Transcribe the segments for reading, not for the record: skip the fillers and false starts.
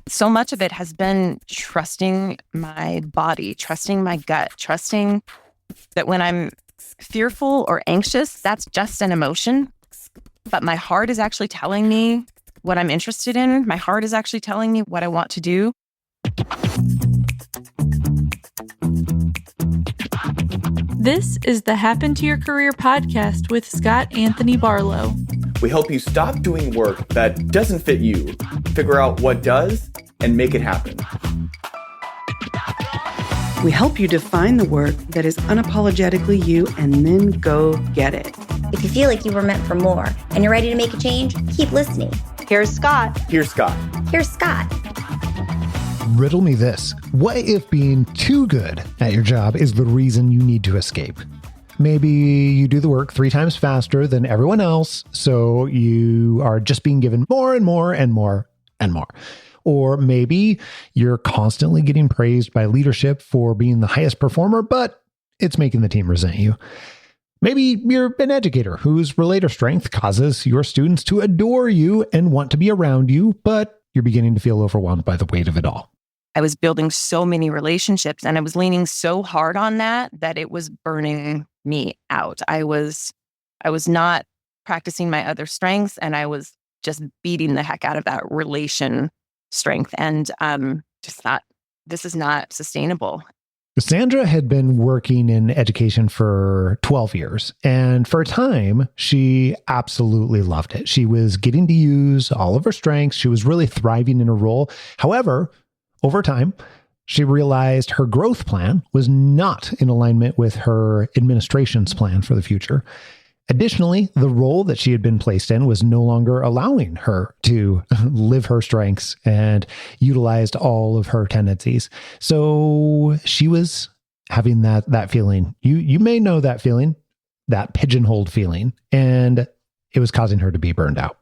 So much of it has been trusting my body, trusting my gut, trusting that when I'm fearful or anxious, that's just an emotion. But my heart is actually telling me what I'm interested in. My heart is actually telling me what I want to do. This is the Happen to Your Career podcast with Scott Anthony Barlow. We help you stop doing work that doesn't fit you, figure out what does, and make it happen. We help you define the work that is unapologetically you and then go get it. If you feel like you were meant for more and you're ready to make a change, keep listening. Here's Scott. Here's Scott. Here's Scott. Riddle me this. What if being too good at your job is the reason you need to escape? Maybe you do the work 3 times faster than everyone else, so you are just being given more and more and more and more. Or maybe you're constantly getting praised by leadership for being the highest performer, but it's making the team resent you. Maybe you're an educator whose relator strength causes your students to adore you and want to be around you, but you're beginning to feel overwhelmed by the weight of it all. I was building so many relationships and I was leaning so hard on that it was burning me out. I was not practicing my other strengths and I was just beating the heck out of that relation strength. And just thought, this is not sustainable. Sandra had been working in education for 12 years, and for a time, she absolutely loved it. She was getting to use all of her strengths. She was really thriving in her role. However, over time, she realized her growth plan was not in alignment with her administration's plan for the future. Additionally, the role that she had been placed in was no longer allowing her to live her strengths and utilized all of her tendencies. So she was having that feeling. You may know that feeling, that pigeonholed feeling, and it was causing her to be burned out.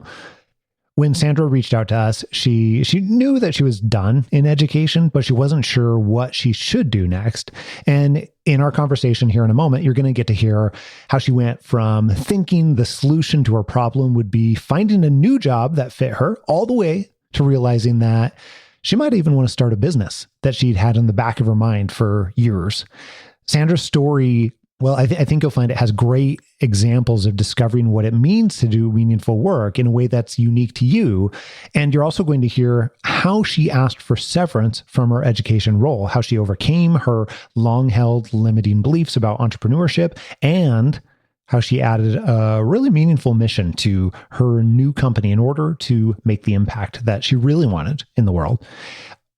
When Sandra reached out to us, she knew that she was done in education, but she wasn't sure what she should do next. And in our conversation here in a moment, you're going to get to hear how she went from thinking the solution to her problem would be finding a new job that fit her, all the way to realizing that she might even want to start a business that she'd had in the back of her mind for years. Sandra's story, well, I think you'll find it has great examples of discovering what it means to do meaningful work in a way that's unique to you. And you're also going to hear how she asked for severance from her education role, how she overcame her long-held limiting beliefs about entrepreneurship, and how she added a really meaningful mission to her new company in order to make the impact that she really wanted in the world.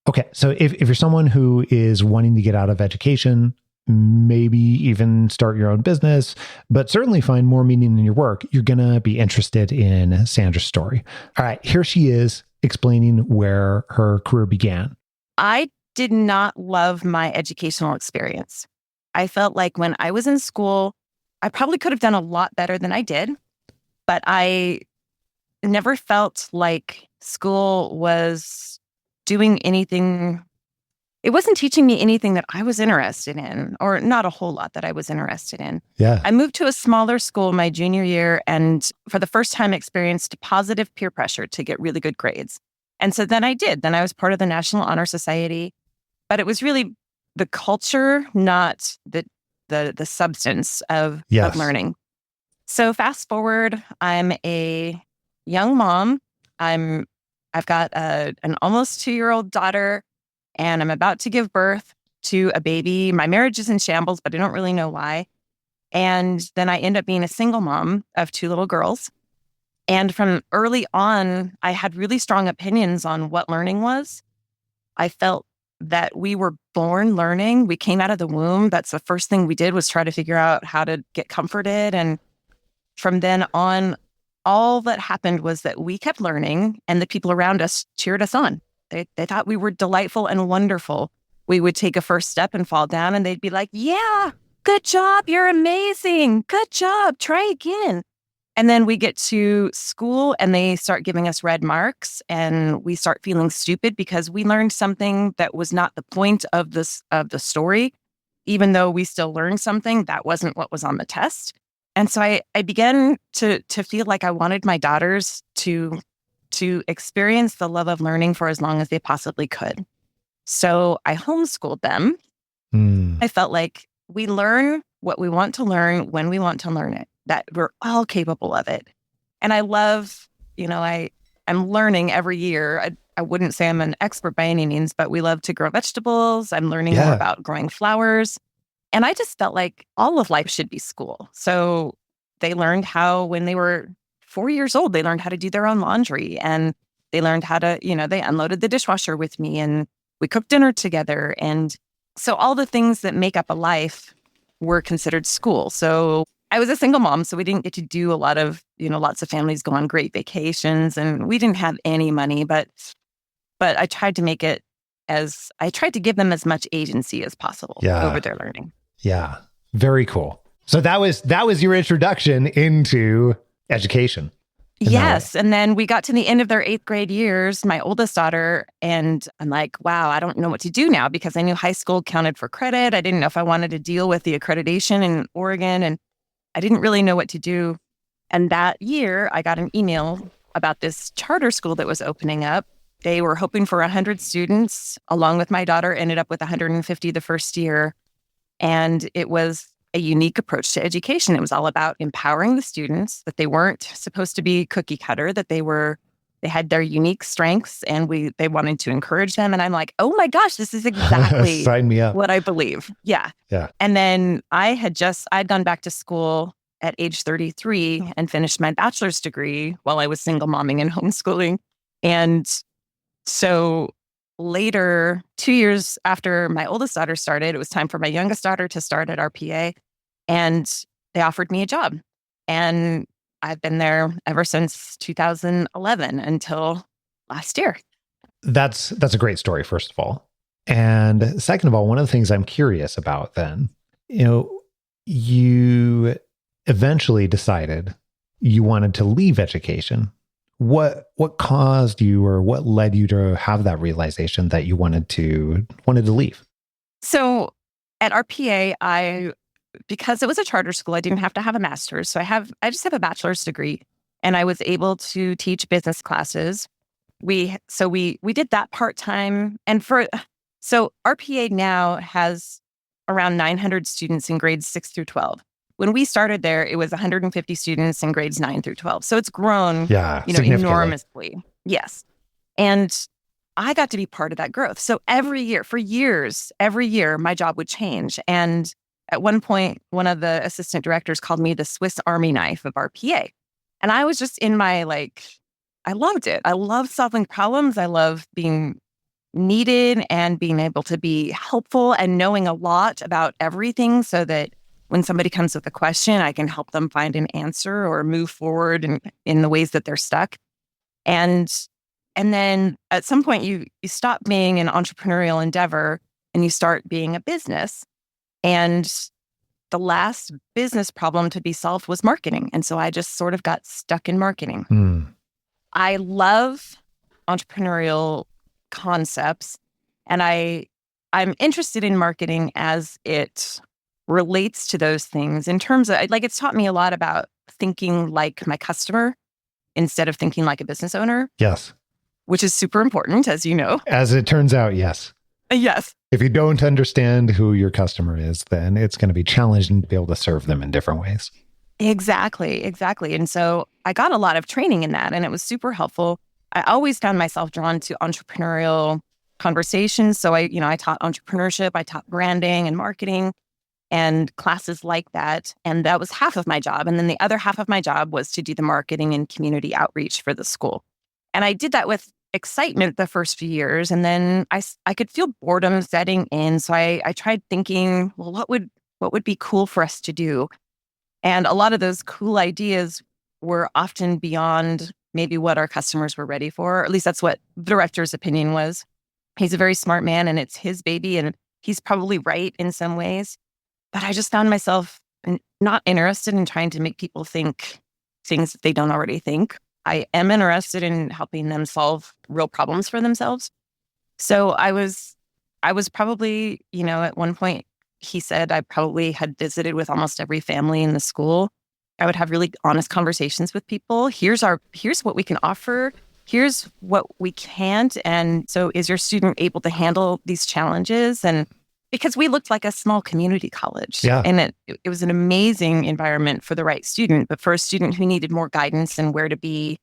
Okay, so if you're someone who is wanting to get out of education, maybe even start your own business, but certainly find more meaning in your work, you're going to be interested in Sandra's story. All right, here she is explaining where her career began. I did not love my educational experience. I felt like when I was in school, I probably could have done a lot better than I did, but I never felt like school was doing anything. It wasn't teaching me anything that I was interested in, or not a whole lot that I was interested in. Yeah. I moved to a smaller school my junior year and for the first time experienced positive peer pressure to get really good grades. And so then I did. Then I was part of the National Honor Society, but it was really the culture, not the substance of learning. So fast forward, I'm a young mom. I've got an almost 2-year-old daughter. And I'm about to give birth to a baby. My marriage is in shambles, but I don't really know why. And then I end up being a single mom of 2 little girls. And from early on, I had really strong opinions on what learning was. I felt that we were born learning. We came out of the womb. That's the first thing we did was try to figure out how to get comforted. And from then on, all that happened was that we kept learning and the people around us cheered us on. They thought we were delightful and wonderful. We would take a first step and fall down and they'd be like, yeah, good job. You're amazing. Good job. Try again. And then we get to school and they start giving us red marks and we start feeling stupid because we learned something that was not the point of the story. Even though we still learned something, that wasn't what was on the test. And so I began to feel like I wanted my daughters to to experience the love of learning for as long as they possibly could. So I homeschooled them. I felt like we learn what we want to learn when we want to learn it, that we're all capable of it. And I love, I'm learning every year. I wouldn't say I'm an expert by any means, but we love to grow vegetables. I'm learning more about growing flowers. And I just felt like all of life should be school. So they learned how, when they were 4 years old, they learned how to do their own laundry, and they learned how to, they unloaded the dishwasher with me, and we cooked dinner together. And so all the things that make up a life were considered school. So I was a single mom, so we didn't get to do a lot of, lots of families go on great vacations, and we didn't have any money, but I tried to I tried to give them as much agency as possible over their learning. Yeah. Very cool. So that was your introduction into education. Yes. And then we got to the end of their 8th grade years, my oldest daughter, and I'm like, wow, I don't know what to do now, because I knew high school counted for credit. I didn't know if I wanted to deal with the accreditation in Oregon, and I didn't really know what to do. And that year, I got an email about this charter school that was opening up. They were hoping for 100 students, along with my daughter, ended up with 150 the first year. And it was a unique approach to education. It was all about empowering the students, that they weren't supposed to be cookie cutter, that they had their unique strengths, and they wanted to encourage them. And I'm like, oh my gosh, this is exactly Sign me up. What I believe. Yeah. And then I'd gone back to school at age 33 and finished my bachelor's degree while I was single momming and homeschooling. And so later, 2 years after my oldest daughter started, it was time for my youngest daughter to start at RPA, and they offered me a job. And I've been there ever since 2011 until last year. That's a great story, first of all. And second of all, one of the things I'm curious about then, you eventually decided you wanted to leave education. What caused you, or what led you to have that realization that you wanted to leave? So at RPA, because it was a charter school, I didn't have to have a master's. So I just have a bachelor's degree, and I was able to teach business classes. We did that part-time. And so RPA now has around 900 students in grades 6 through 12. When we started there, it was 150 students in grades 9 through 12. So it's grown, enormously. Yes. And I got to be part of that growth. So every year, my job would change. And at one point, one of the assistant directors called me the Swiss Army knife of RPA. And I was just in my, I loved it. I love solving problems. I love being needed and being able to be helpful and knowing a lot about everything, so that when somebody comes with a question, I can help them find an answer or move forward in the ways that they're stuck. And then at some point, you stop being an entrepreneurial endeavor and you start being a business. And the last business problem to be solved was marketing. And so I just sort of got stuck in marketing. I love entrepreneurial concepts, and I'm interested in marketing as it relates to those things, in terms of, it's taught me a lot about thinking like my customer instead of thinking like a business owner. Yes. Which is super important, as you know. As it turns out, yes. Yes. If you don't understand who your customer is, then it's going to be challenging to be able to serve them in different ways. Exactly. And so I got a lot of training in that, and it was super helpful. I always found myself drawn to entrepreneurial conversations. So I taught entrepreneurship, I taught branding and marketing, and classes like that. And that was half of my job. And then the other half of my job was to do the marketing and community outreach for the school. And I did that with excitement the first few years. And then I could feel boredom setting in. So I tried thinking, well, what would be cool for us to do? And a lot of those cool ideas were often beyond maybe what our customers were ready for. Or at least that's what the director's opinion was. He's a very smart man, and it's his baby, and he's probably right in some ways. But I just found myself not interested in trying to make people think things that they don't already think. I am interested in helping them solve real problems for themselves. So I was probably, at one point, he said I probably had visited with almost every family in the school. I would have really honest conversations with people. Here's what we can offer. here's what we can't. And so is your student able to handle these challenges? And because we looked like a small community college. Yeah. And it was an amazing environment for the right student, but for a student who needed more guidance and where to be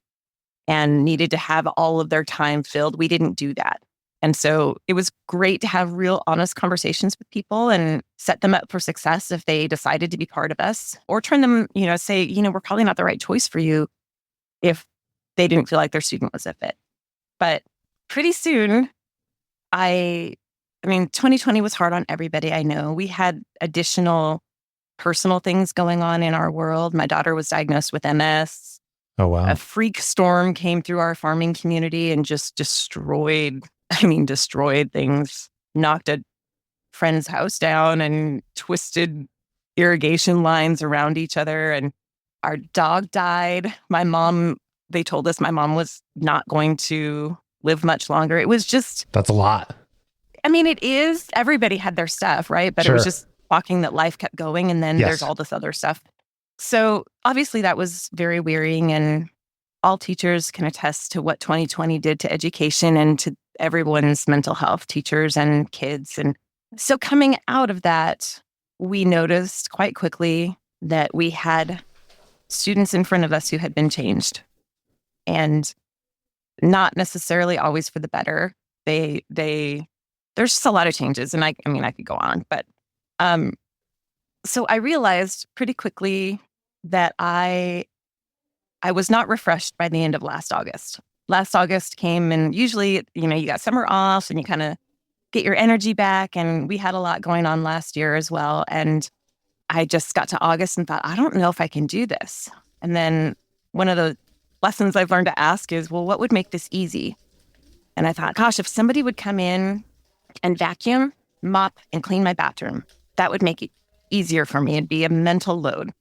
and needed to have all of their time filled, we didn't do that. And so it was great to have real honest conversations with people and set them up for success if they decided to be part of us, or turn them, say, we're probably not the right choice for you if they didn't feel like their student was a fit. But pretty soon, 2020 was hard on everybody. I know we had additional personal things going on in our world. My daughter was diagnosed with MS. Oh, wow. A freak storm came through our farming community and just destroyed things, knocked a friend's house down and twisted irrigation lines around each other. And our dog died. They told us my mom was not going to live much longer. It was just... That's a lot. It is. Everybody had their stuff, right? But Sure. It was just walking that life kept going. And then Yes. there's all this other stuff. So obviously that was very wearying. And all teachers can attest to what 2020 did to education and to everyone's mental health, teachers and kids. And so coming out of that, we noticed quite quickly that we had students in front of us who had been changed, and not necessarily always for the better. There's just a lot of changes, and I could go on, but so I realized pretty quickly that I was not refreshed by the end of last August. Last August came, and usually, you got summer off and you kind of get your energy back, and we had a lot going on last year as well. And I just got to August and thought, I don't know if I can do this. And then one of the lessons I've learned to ask is, well, what would make this easy? And I thought, gosh, if somebody would come in and vacuum, mop, and clean my bathroom, that would make it easier for me. It'd be a mental load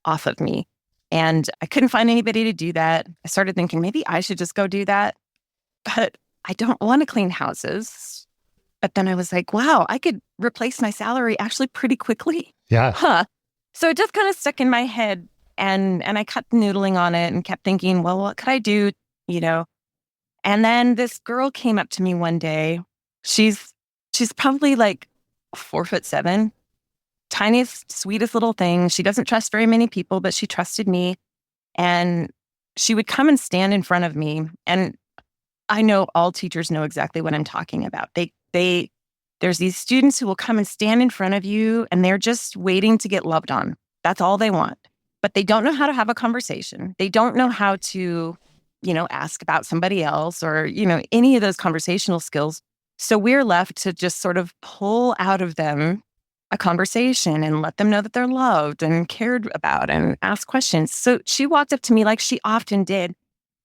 off of me. And I couldn't find anybody to do that. I started thinking maybe I should just go do that. But I don't want to clean houses. But then I was like, wow, I could replace my salary actually pretty quickly. Yeah. So it just kind of stuck in my head. And I kept noodling on it and kept thinking, well, what could I do? And then this girl came up to me one day. She's probably like 4'7", tiniest, sweetest little thing. She doesn't trust very many people, but she trusted me. And she would come and stand in front of me. And I know all teachers know exactly what I'm talking about. There's these students who will come and stand in front of you, and they're just waiting to get loved on. That's all they want. But they don't know how to have a conversation. They don't know how to, ask about somebody else or, any of those conversational skills. So we're left to just sort of pull out of them a conversation and let them know that they're loved and cared about and ask questions. So she walked up to me like she often did,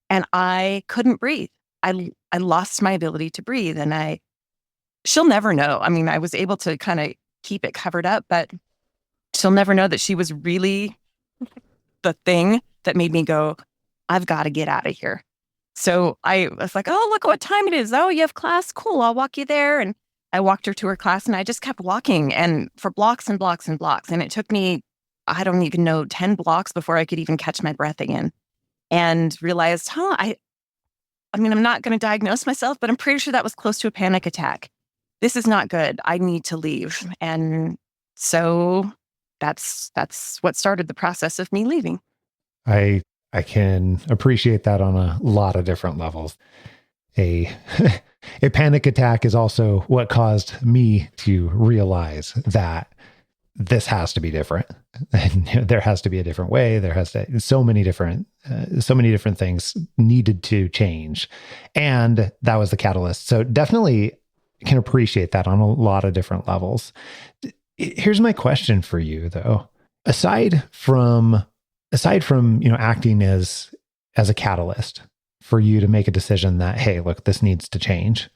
and I couldn't breathe. I lost my ability to breathe, and she'll never know. I was able to kind of keep it covered up, but she'll never know that she was really the thing that made me go, I've got to get out of here. So I was like, oh, look what time it is. Oh, you have class? Cool. I'll walk you there. And I walked her to her class, and I just kept walking, and for blocks and blocks and blocks. And it took me, I don't even know, 10 blocks before I could even catch my breath again, and realized, I'm not going to diagnose myself, but I'm pretty sure that was close to a panic attack. This is not good. I need to leave. And so that's what started the process of me leaving. I can appreciate that on a lot of different levels. A panic attack is also what caused me to realize that this has to be different. And there has to be a different way. There has to so many different things needed to change, and that was the catalyst. So definitely can appreciate that on a lot of different levels. Here's my question for you, though. Aside from acting as a catalyst for you to make a decision that, hey, look, this needs to change,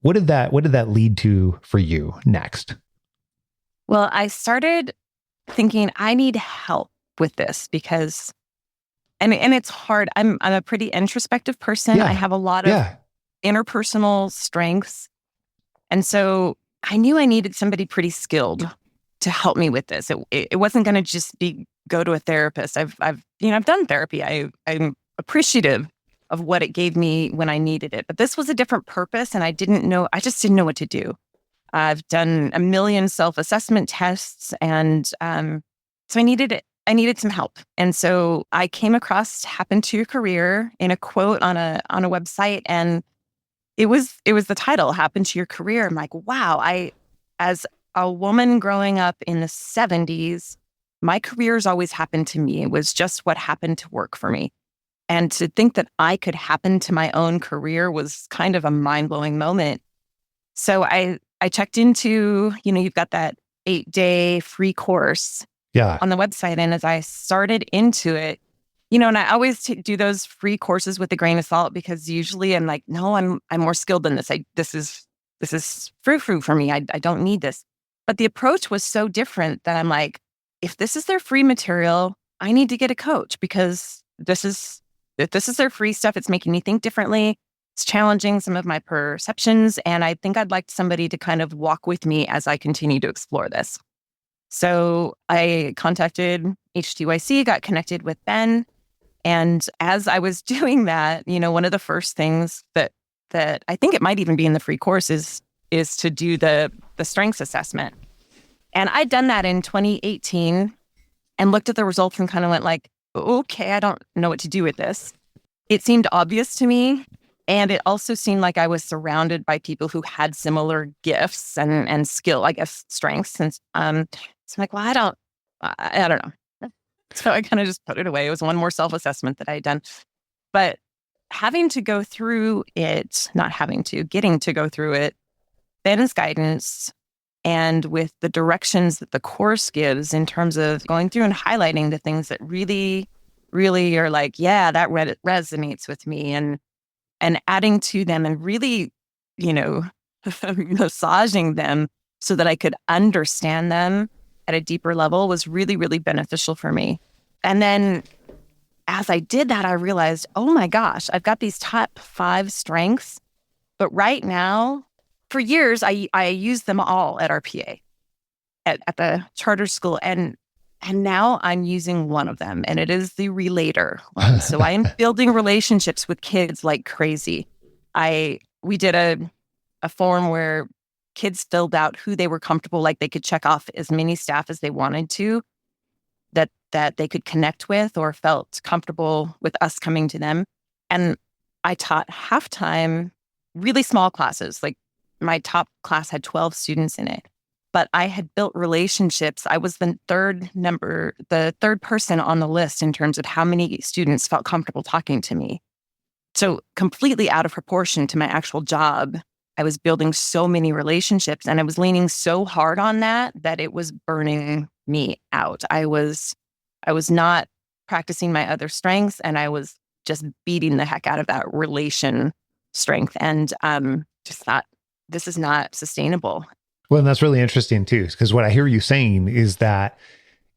what did that lead to for you next? Well, I started thinking I need help with this because, and it's hard. I'm a pretty introspective person. Yeah. I have a lot of interpersonal strengths. And so I knew I needed somebody pretty skilled to help me with this. It wasn't going to just be go to a therapist. I've done therapy. I'm appreciative of what it gave me when I needed it. But this was a different purpose, and I just didn't know what to do. I've done a million self-assessment tests, and so I needed some help. And so I came across Happen to Your Career in a quote on a website, and it was the title, Happen to Your Career. I'm like, wow, as a woman growing up in the 70s, my career's always happened to me. It was just what happened to work for me. And to think that I could happen to my own career was kind of a mind-blowing moment. So I checked into, you've got that 8-day free course on the website. And as I started into it, and I always do those free courses with a grain of salt, because usually I'm like, no, I'm more skilled than this. This is frou-frou for me. I don't need this. But the approach was so different that I'm like, if this is their free material, I need to get a coach, because this is their free stuff. It's making me think differently. It's challenging some of my perceptions. And I think I'd like somebody to kind of walk with me as I continue to explore this. So I contacted H2YC, got connected with Ben. And as I was doing that, one of the first things that I think it might even be in the free course is to do the strengths assessment. And I'd done that in 2018 and looked at the results and kind of went like, okay, I don't know what to do with this. It seemed obvious to me. And it also seemed like I was surrounded by people who had similar gifts and skill, I guess, strengths. And so I'm like, well, I don't know. So I kind of just put it away. It was one more self-assessment that I had done. But getting to go through it, Ben's guidance, and with the directions that the course gives in terms of going through and highlighting the things that really, really are like, yeah, that resonates with me, and adding to them and really, massaging them so that I could understand them at a deeper level was really, really beneficial for me. And then as I did that, I realized, oh my gosh, I've got these top 5 strengths, but right now, for years, I used them all at RPA, at the charter school, and now I'm using one of them, and it is the relator one. So I am building relationships with kids like crazy. We did a form where kids filled out who they were comfortable, like they could check off as many staff as they wanted to, that they could connect with or felt comfortable with us coming to them. And I taught half-time, really small classes. Like my top class had 12 students in it. But I had built relationships. I was the third person on the list in terms of how many students felt comfortable talking to me. So completely out of proportion to my actual job, I was building so many relationships, and I was leaning so hard on that it was burning me out. I was not practicing my other strengths, and I was just beating the heck out of that relation strength, and just thought, this is not sustainable. Well, and that's really interesting too, because what I hear you saying is that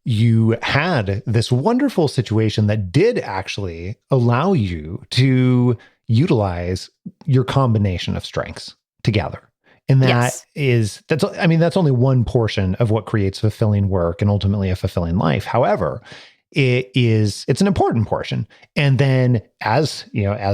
you had this wonderful situation that did actually allow you to utilize your combination of strengths together. And that's only one portion of what creates fulfilling work and ultimately a fulfilling life. However, it's an important portion. And then as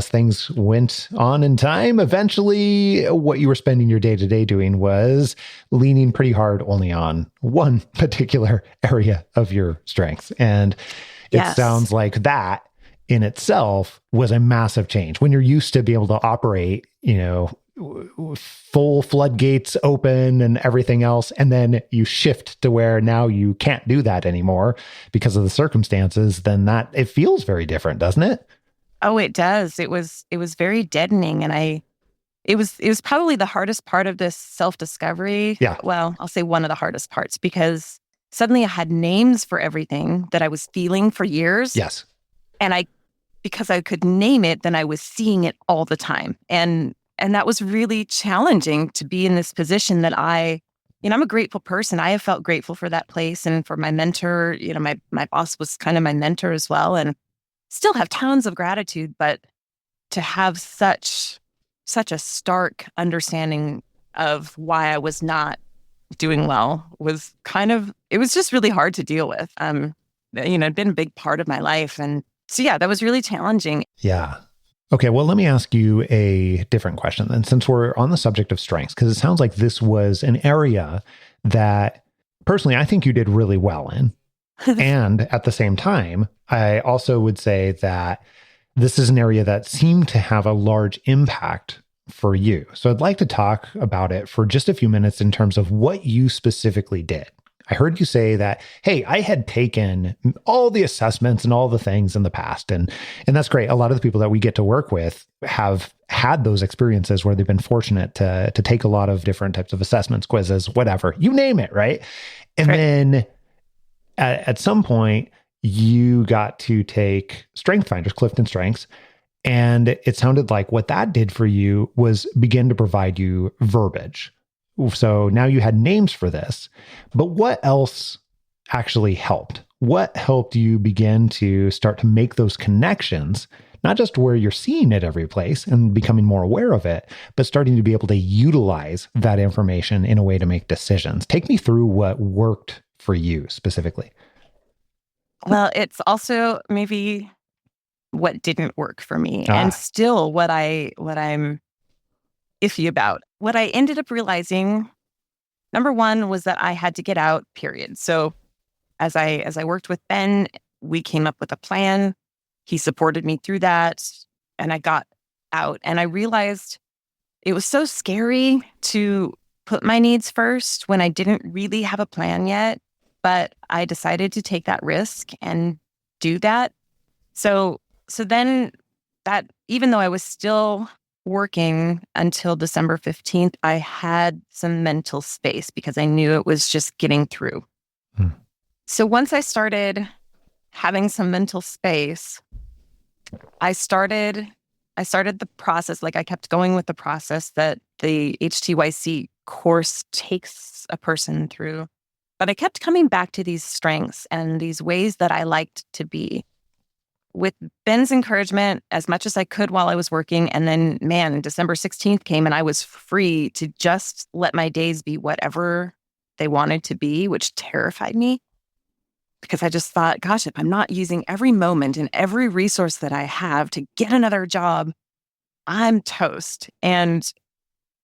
things went on in time, eventually what you were spending your day-to-day doing was leaning pretty hard only on one particular area of your strengths. And it sounds like that in itself was a massive change when you're used to be able to operate, full floodgates open and everything else. And then you shift to where now you can't do that anymore because of the circumstances. Then it feels very different, doesn't it? Oh, it does. It was very deadening. And it was probably the hardest part of this self-discovery. Yeah. Well, I'll say one of the hardest parts, because suddenly I had names for everything that I was feeling for years. Yes. And because I could name it, then I was seeing it all the time. And that was really challenging to be in this position that I'm a grateful person. I have felt grateful for that place and for my mentor. My boss was kind of my mentor as well, and still have tons of gratitude. But to have such a stark understanding of why I was not doing well was it was just really hard to deal with. It'd been a big part of my life. And so, yeah, that was really challenging. Yeah. Okay, well, let me ask you a different question then, since we're on the subject of strengths, because it sounds like this was an area that personally I think you did really well in. And at the same time, I also would say that this is an area that seemed to have a large impact for you. So I'd like to talk about it for just a few minutes in terms of what you specifically did. I heard you say that, hey, I had taken all the assessments and all the things in the past. And that's great. A lot of the people that we get to work with have had those experiences where they've been fortunate to take a lot of different types of assessments, quizzes, whatever, you name it, right? And then at some point, you got to take Strength Finders, Clifton Strengths, and it sounded like what that did for you was begin to provide you verbiage. So now you had names for this, but what else actually helped? What helped you begin to start to make those connections, not just where you're seeing it every place and becoming more aware of it, but starting to be able to utilize that information in a way to make decisions? Take me through what worked for you specifically. Well, it's also maybe what didn't work for me and still what I'm iffy about. What I ended up realizing, number one, was that I had to get out, period. So as I worked with Ben, we came up with a plan. He supported me through that, and I got out. And I realized it was so scary to put my needs first when I didn't really have a plan yet. But I decided to take that risk and do that. So then that, even though I was still working until December 15th, I had some mental space because I knew it was just getting through. So once I started having some mental space, I started the process. Like I kept going with the process that the HTYC course takes a person through. But I kept coming back to these strengths and these ways that I liked to be. With Ben's encouragement, as much as I could while I was working. And then, man, December 16th came and I was free to just let my days be whatever they wanted to be, which terrified me. Because I just thought, gosh, if I'm not using every moment and every resource that I have to get another job, I'm toast. And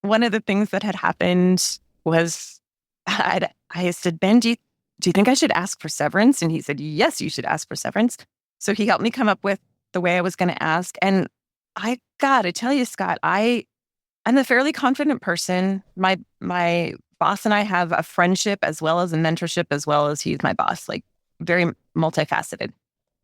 one of the things that had happened was I said, Ben, do you think I should ask for severance? And he said, yes, you should ask for severance. So he helped me come up with the way I was going to ask. And I got to tell you, Scott, I'm a fairly confident person. My boss and I have a friendship as well as a mentorship, as well as he's my boss, like very multifaceted.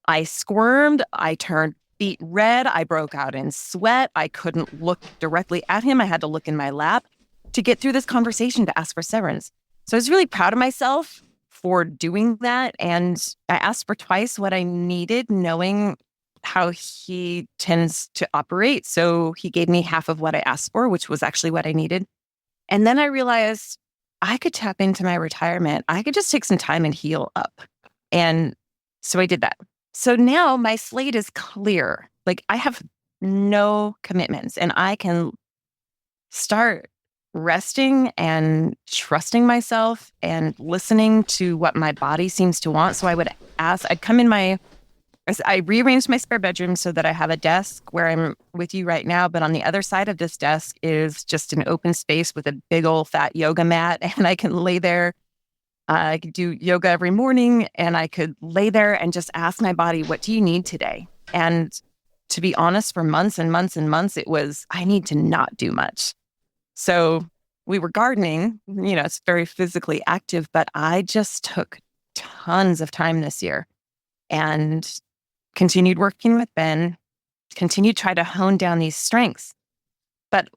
I squirmed. I turned beet red. I broke out in sweat. I couldn't look directly at him. I had to look in my lap to get through this conversation to ask for severance. So I was really proud of myself for doing that. And I asked for twice what I needed, knowing how he tends to operate. So he gave me half of what I asked for, which was actually what I needed. And then I realized I could tap into my retirement. I could just take some time and heal up. And so I did that. So now my slate is clear. Like I have no commitments and I can start resting and trusting myself and listening to what my body seems to want. So I'd come in I rearranged my spare bedroom so that I have a desk where I'm with you right now. But on the other side of this desk is just an open space with a big old fat yoga mat. And I can lay there. I could do yoga every morning and I could lay there and just ask my body, what do you need today? And to be honest, for months and months and months, it was, I need to not do much. So we were gardening, it's very physically active, but I just took tons of time this year and continued working with Ben, continued to try to hone down these strengths. But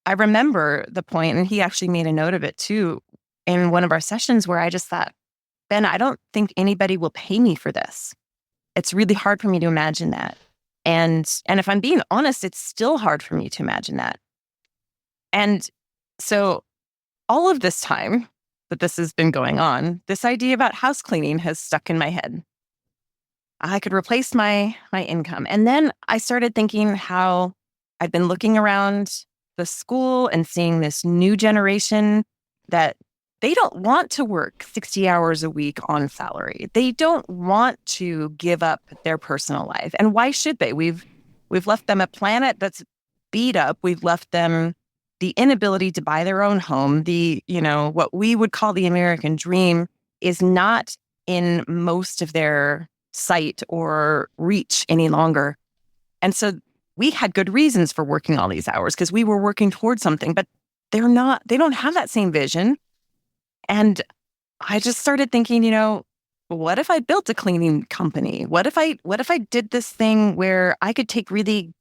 I remember the point, and he actually made a note of it too, in one of our sessions where I just thought, Ben, I don't think anybody will pay me for this. It's really hard for me to imagine that. And if I'm being honest, it's still hard for me to imagine that. And so all of this time that this has been going on, this idea about house cleaning has stuck in my head. I could replace my income. And then I started thinking how I'd been looking around the school and seeing this new generation that they don't want to work 60 hours a week on salary. They don't want to give up their personal life. And why should they? We've We've left them a planet that's beat up. We've left them the inability to buy their own home. What we would call the American dream is not in most of their sight or reach any longer. And so we had good reasons for working all these hours because we were working towards something, but they don't have that same vision. And I just started thinking, what if I built a cleaning company? What if I did this thing where I could take really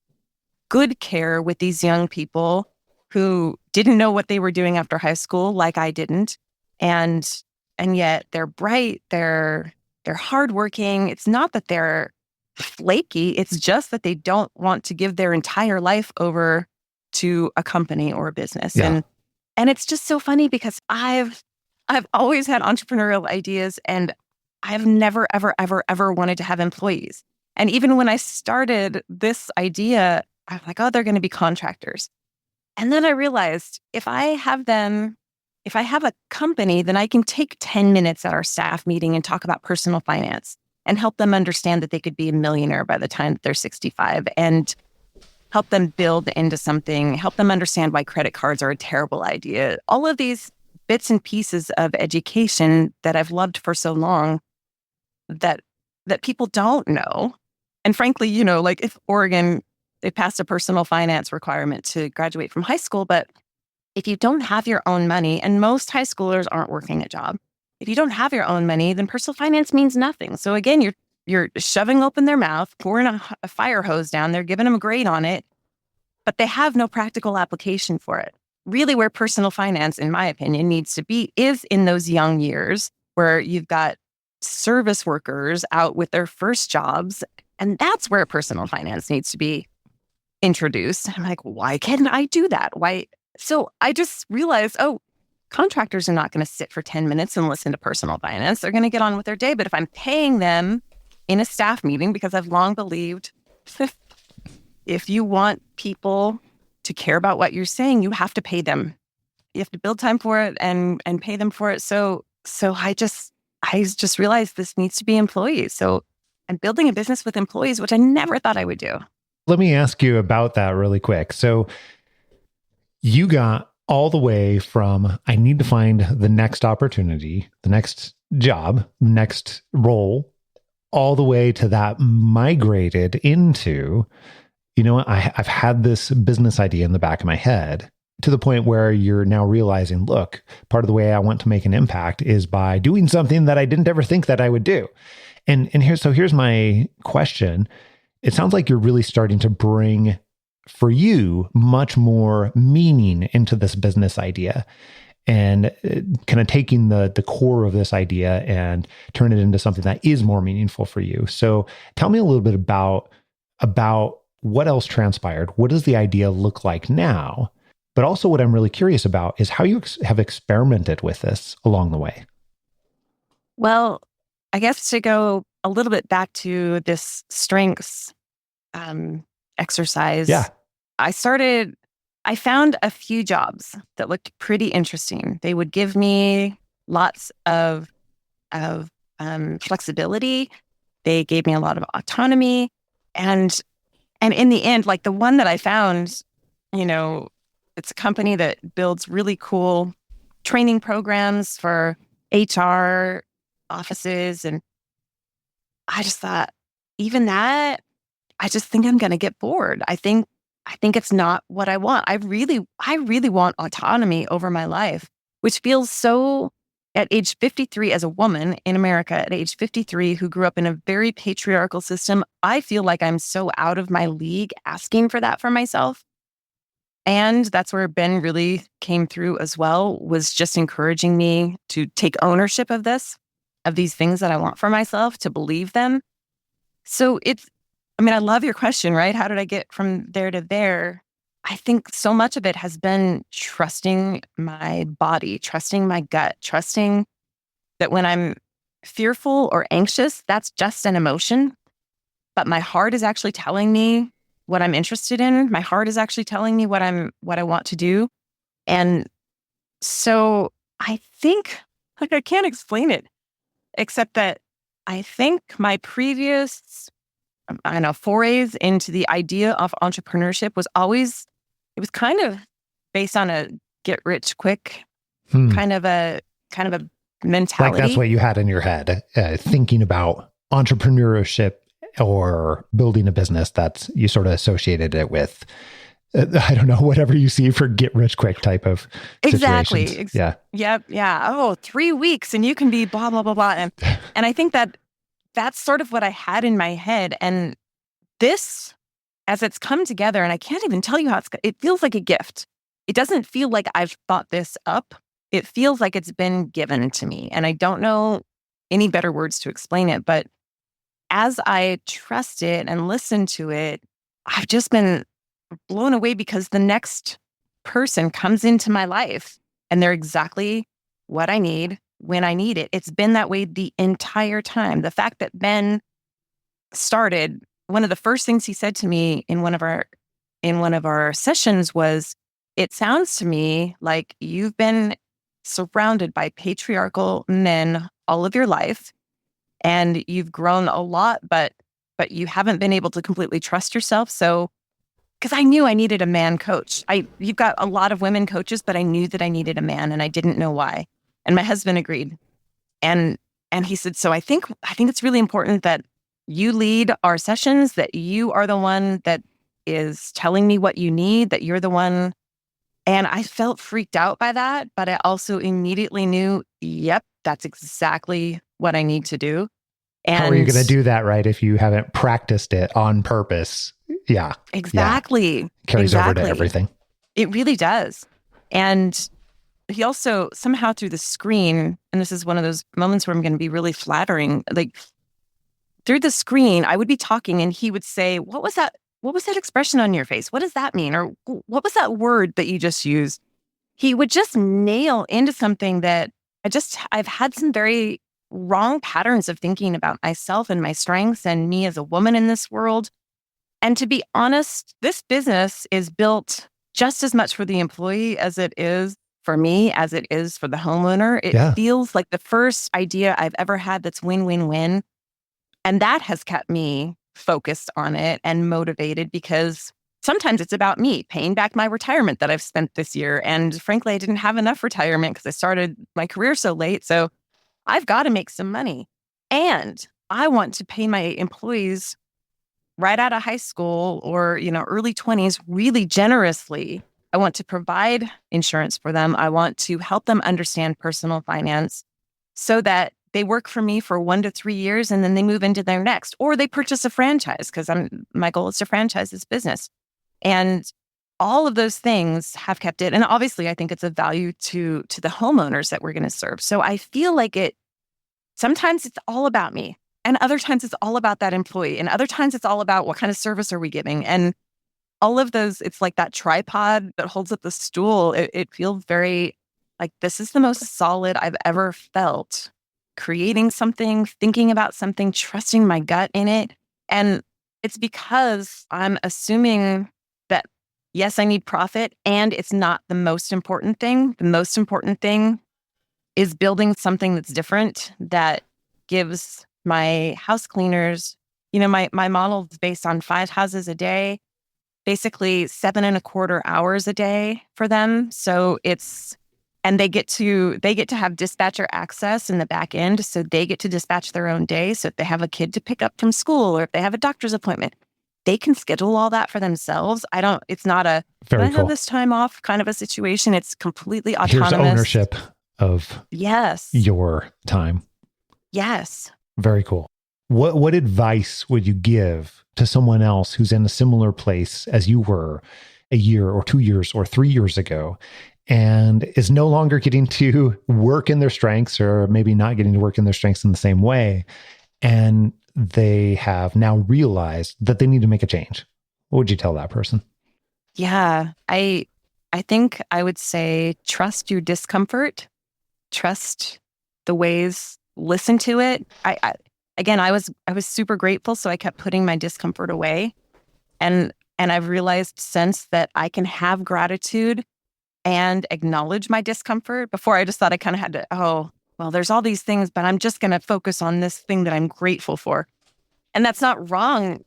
good care with these young people who didn't know what they were doing after high school, like I didn't, and yet they're bright, they're hardworking. It's not that they're flaky; it's just that they don't want to give their entire life over to a company or a business. Yeah. And it's just so funny because I've always had entrepreneurial ideas, and I've never, ever, ever, ever wanted to have employees. And even when I started this idea, I was like, oh, they're going to be contractors. And then I realized if I have a company, then I can take 10 minutes at our staff meeting and talk about personal finance and help them understand that they could be a millionaire by the time that they're 65 and help them build into something, help them understand why credit cards are a terrible idea. All of these bits and pieces of education that I've loved for so long that people don't know. And frankly, like if Oregon, they passed a personal finance requirement to graduate from high school, but if you don't have your own money, and most high schoolers aren't working a job, if you don't have your own money, then personal finance means nothing. So again, you're shoving open their mouth, pouring a fire hose down there, giving them a grade on it, but they have no practical application for it. Really, where personal finance, in my opinion, needs to be is in those young years where you've got service workers out with their first jobs, and that's where personal finance needs to be introduced. I'm like, why can't I do that? Why? So I just realized, contractors are not going to sit for 10 minutes and listen to personal finance. They're going to get on with their day. But if I'm paying them in a staff meeting, because I've long believed if you want people to care about what you're saying, you have to pay them. You have to build time for it and pay them for it. So I just realized this needs to be employees. So I'm building a business with employees, which I never thought I would do. Let me ask you about that really quick. So you got all the way from, I need to find the next opportunity, the next job, next role, all the way to that migrated into, I've had this business idea in the back of my head, to the point where you're now realizing, look, part of the way I want to make an impact is by doing something that I didn't ever think that I would do. And here's my question. It sounds like you're really starting to bring, for you, much more meaning into this business idea, and kind of taking the core of this idea and turn it into something that is more meaningful for you. So tell me a little bit about what else transpired. What does the idea look like now? But also what I'm really curious about is how you have experimented with this along the way. Well, I guess to go a little bit back to this strengths exercise. Yeah. I found a few jobs that looked pretty interesting. They would give me lots of flexibility. They gave me a lot of autonomy. And in the end, like the one that I found, it's a company that builds really cool training programs for HR offices. And I just thought, even that, I just think I'm going to get bored. I think it's not what I want. I really want autonomy over my life, which feels so, at age 53 as a woman in America, at age 53, who grew up in a very patriarchal system, I feel like I'm so out of my league asking for that for myself. And that's where Ben really came through as well, was just encouraging me to take ownership of these things that I want for myself, to believe them. So I love your question, right? How did I get from there to there? I think so much of it has been trusting my body, trusting my gut, trusting that when I'm fearful or anxious, that's just an emotion. But my heart is actually telling me what I'm interested in. My heart is actually telling me what I want to do. And so I think, I can't explain it, except that I think my previous I don't know, forays into the idea of entrepreneurship was always, it was kind of based on a get rich quick kind of a mentality. Like that's what you had in your head, thinking about entrepreneurship or building a business. That's, you sort of associated it with, I don't know, whatever you see for get rich quick type of exactly. situations. Yeah. Yep. Yeah. Oh, 3 weeks and you can be blah, blah, blah, blah. And I think that that's sort of what I had in my head. And this, as it's come together, and I can't even tell you how it feels like a gift. It doesn't feel like I've thought this up. It feels like it's been given to me. And I don't know any better words to explain it. But as I trust it and listen to it, I've just been blown away because the next person comes into my life and they're exactly what I need when I need it. It's been that way the entire time. The fact that Ben started, one of the first things he said to me in one of our sessions was, "It sounds to me like you've been surrounded by patriarchal men all of your life and you've grown a lot, but you haven't been able to completely trust yourself." So, because I knew I needed a man coach. You've got a lot of women coaches, but I knew that I needed a man and I didn't know why. And my husband agreed. And he said, "So I think it's really important that you lead our sessions, that you are the one that is telling me what you need, that you're the one." And I felt freaked out by that, but I also immediately knew, yep, that's exactly what I need to do. And how are you going to do that, right? If you haven't practiced it on purpose. Yeah. Exactly. Yeah. Carries over to everything. It really does. And he also somehow through the screen, and this is one of those moments where I'm going to be really flattering, like through the screen, I would be talking and he would say, what was that expression on your face? What does that mean? Or what was that word that you just used? He would just nail into something that I've had some very wrong patterns of thinking about myself and my strengths and me as a woman in this world. And to be honest, this business is built just as much for the employee as it is for me, as it is for the homeowner. It feels like the first idea I've ever had that's win-win-win. And that has kept me focused on it and motivated because sometimes it's about me paying back my retirement that I've spent this year. And frankly, I didn't have enough retirement because I started my career so late. So I've got to make some money. And I want to pay my employees right out of high school or, early 20s really generously. I want to provide insurance for them. I want to help them understand personal finance so that they work for me for 1 to 3 years and then they move into their next, or they purchase a franchise because my goal is to franchise this business. And all of those things have kept it. And obviously I think it's a value to the homeowners that we're going to serve. So I feel like sometimes it's all about me and other times it's all about that employee and other times it's all about what kind of service are we giving. And all of those, it's like that tripod that holds up the stool. It feels very like this is the most solid I've ever felt. Creating something, thinking about something, trusting my gut in it. And it's because I'm assuming that, yes, I need profit and it's not the most important thing. The most important thing is building something that's different that gives my house cleaners, my model is based on 5 houses a day, basically 7.25 hours a day for them. So and they get to have dispatcher access in the back end. So they get to dispatch their own day. So if they have a kid to pick up from school or if they have a doctor's appointment, they can schedule all that for themselves. It's not a, very I cool. have this time off kind of a situation. It's completely autonomous. Here's ownership of your time. Yes. Very cool. What advice would you give to someone else who's in a similar place as you were a year or 2 years or 3 years ago and is no longer getting to work in their strengths or maybe not getting to work in their strengths in the same way, and they have now realized that they need to make a change? What would you tell that person? Yeah, I think I would say trust your discomfort, trust the ways, listen to it. I was super grateful, so I kept putting my discomfort away. And I've realized since that I can have gratitude and acknowledge my discomfort. Before I just thought I kind of had to, there's all these things, but I'm just going to focus on this thing that I'm grateful for. And that's not wrong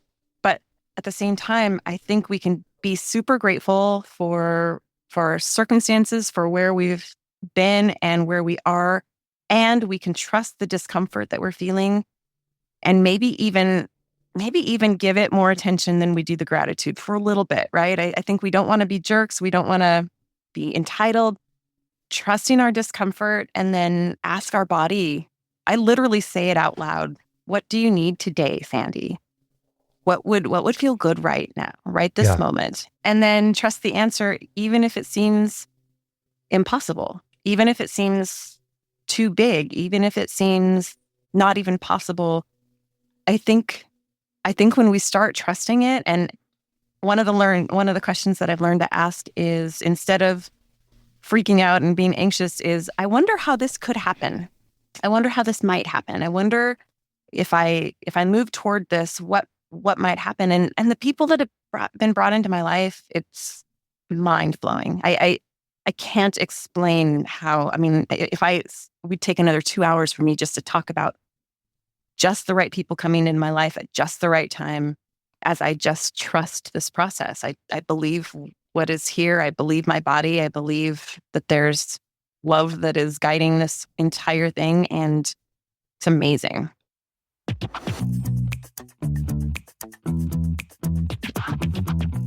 at the same time, I think we can be super grateful for our circumstances, for where we've been and where we are. And we can trust the discomfort that we're feeling, and maybe even give it more attention than we do the gratitude for a little bit, right? I think we don't want to be jerks. We don't want to be entitled. Trusting our discomfort, and then ask our body. I literally say it out loud. What do you need today, Sandy? What would feel good right now, right this moment? And then trust the answer, even if it seems impossible, even if it seems too big, even if it seems not even possible. I think when we start trusting it, and one of the questions that I've learned to ask is, instead of freaking out and being anxious, is, I wonder how this could happen. I wonder how this might happen. I wonder if I move toward this, what might happen. And the people that have been brought into my life, it's mind blowing. I can't explain how. I mean, we'd take another 2 hours for me just to talk about just the right people coming in my life at just the right time, as I just trust this process. I believe what is here. I believe my body. I believe that there's love that is guiding this entire thing, and it's amazing.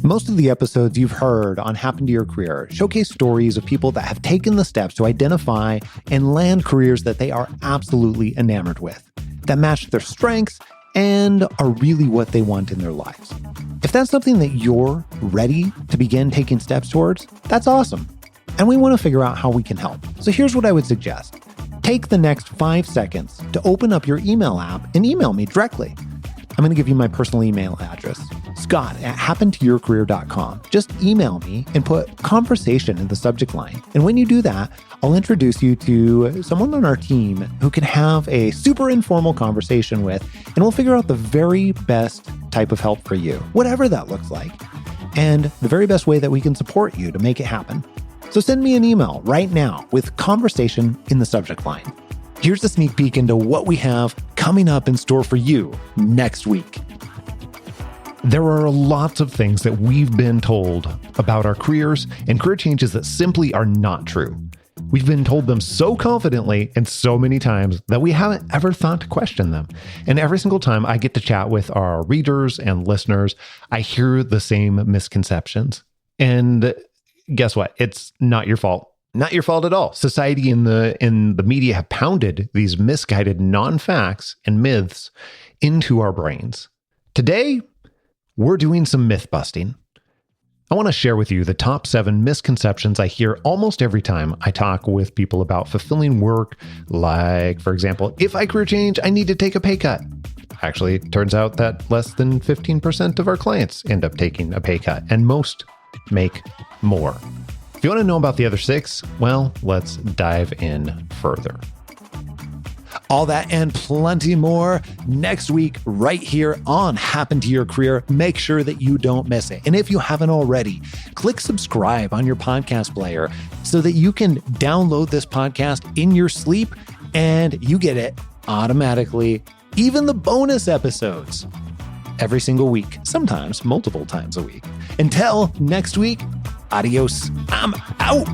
Most of the episodes you've heard on Happen to Your Career showcase stories of people that have taken the steps to identify and land careers that they are absolutely enamored with, that match their strengths and are really what they want in their lives. If that's something that you're ready to begin taking steps towards, that's awesome. And we want to figure out how we can help. So here's what I would suggest. Take the next 5 seconds to open up your email app and email me directly. I'm going to give you my personal email address, scott@happentoyourcareer.com. Just email me and put conversation in the subject line. And when you do that, I'll introduce you to someone on our team who can have a super informal conversation with, and we'll figure out the very best type of help for you, whatever that looks like, and the very best way that we can support you to make it happen. So send me an email right now with conversation in the subject line. Here's a sneak peek into what we have coming up in store for you next week. There are lots of things that we've been told about our careers and career changes that simply are not true. We've been told them so confidently and so many times that we haven't ever thought to question them. And every single time I get to chat with our readers and listeners, I hear the same misconceptions. And guess what? It's not your fault. Not your fault at all. Society and the media have pounded these misguided non-facts and myths into our brains. Today, we're doing some myth busting. I want to share with you the top 7 misconceptions I hear almost every time I talk with people about fulfilling work. Like, for example, if I career change, I need to take a pay cut. Actually, it turns out that less than 15% of our clients end up taking a pay cut, and most make more. If you want to know about the other 6, well, let's dive in further. All that and plenty more next week right here on Happen to Your Career. Make sure that you don't miss it. And if you haven't already, click subscribe on your podcast player so that you can download this podcast in your sleep and you get it automatically, even the bonus episodes, every single week, sometimes multiple times a week. Until next week, adios. I'm out.